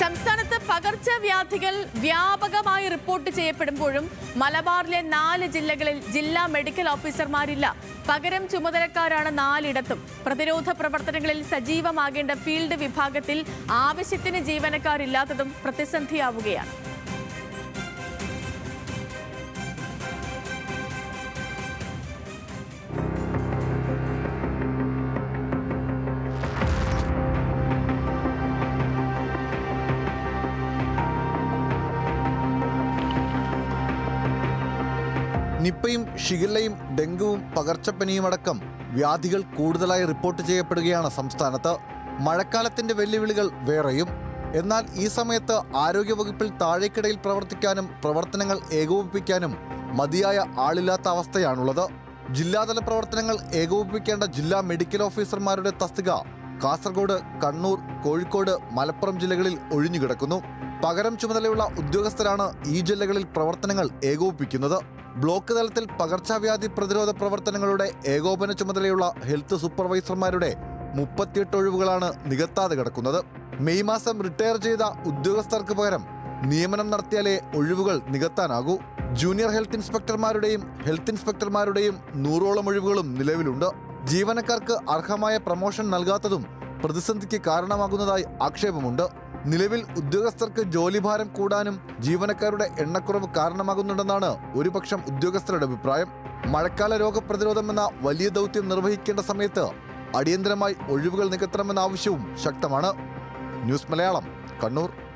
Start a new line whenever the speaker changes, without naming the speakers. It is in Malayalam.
സംസ്ഥാനത്ത് പകർച്ചവ്യാധികൾ വ്യാപകമായി റിപ്പോർട്ട് ചെയ്യപ്പെടുമ്പോഴും മലബാറിലെ 4 ജില്ലകളിൽ ജില്ലാ മെഡിക്കൽ ഓഫീസർമാരില്ല. പകരം ചുമതലക്കാരാണ് 4ഇടത്തും. പ്രതിരോധ പ്രവർത്തനങ്ങളിൽ സജീവമാകേണ്ട ഫീൽഡ് വിഭാഗത്തിൽ ആവശ്യത്തിന് ജീവനക്കാരില്ലാത്തതും പ്രതിസന്ധിയാവുകയാണ്.
നിപ്പയും ഷിഗല്ലയും ഡെങ്കുവും പകർച്ചപ്പനിയുമടക്കം വ്യാധികൾ കൂടുതലായി റിപ്പോർട്ട് ചെയ്യപ്പെടുകയാണ് സംസ്ഥാനത്ത്. മഴക്കാലത്തിന്റെ വെല്ലുവിളികൾ വേറെയും. എന്നാൽ ഈ സമയത്ത് ആരോഗ്യവകുപ്പിൽ താഴേക്കിടയിൽ പ്രവർത്തിക്കാനും പ്രവർത്തനങ്ങൾ ഏകോപിപ്പിക്കാനും മതിയായ ആളില്ലാത്ത അവസ്ഥയാണുള്ളത്. ജില്ലാതല പ്രവർത്തനങ്ങൾ ഏകോപിപ്പിക്കേണ്ട ജില്ലാ മെഡിക്കൽ ഓഫീസർമാരുടെ തസ്തിക കാസർഗോഡ്, കണ്ണൂർ, കോഴിക്കോട്, മലപ്പുറം ജില്ലകളിൽ ഒഴിഞ്ഞുകിടക്കുന്നു. പകരം ചുമതലയുള്ള ഉദ്യോഗസ്ഥരാണ് ഈ ജില്ലകളിൽ പ്രവർത്തനങ്ങൾ ഏകോപിപ്പിക്കുന്നത്. ബ്ലോക്ക് തലത്തിൽ പകർച്ചവ്യാധി പ്രതിരോധ പ്രവർത്തനങ്ങളുടെ ഏകോപന ചുമതലയുള്ള ഹെൽത്ത് സൂപ്പർവൈസർമാരുടെ 38 ഒഴിവുകളാണ് നികത്താതെ കിടക്കുന്നത്. മെയ് മാസം റിട്ടയർ ചെയ്ത ഉദ്യോഗസ്ഥർക്ക് പകരം നിയമനം നടത്തിയാലേ ഒഴിവുകൾ നികത്താനാകൂ. ജൂനിയർ ഹെൽത്ത് ഇൻസ്പെക്ടർമാരുടെയും ഹെൽത്ത് ഇൻസ്പെക്ടർമാരുടെയും 100ഓളം ഒഴിവുകളും നിലവിലുണ്ട്. ജീവനക്കാർക്ക് അർഹമായ പ്രമോഷൻ നൽകാത്തതും പ്രതിസന്ധിക്ക് കാരണമാകുന്നതായി ആക്ഷേപമുണ്ട്. നിലവിൽ ഉദ്യോഗസ്ഥർക്ക് ജോലിഭാരം കൂടാനും ജീവനക്കാരുടെ എണ്ണക്കുറവ് കാരണമാകുന്നുണ്ടെന്നാണ് ഒരുപക്ഷം ഉദ്യോഗസ്ഥരുടെ അഭിപ്രായം. മഴക്കാല രോഗപ്രതിരോധം എന്ന വലിയ ദൗത്യം നിർവഹിക്കേണ്ട സമയത്ത് അടിയന്തരമായി ഒഴിവുകൾ നികത്തണമെന്ന ആവശ്യവും ശക്തമാണ്. ന്യൂസ് മലയാളം, കണ്ണൂർ.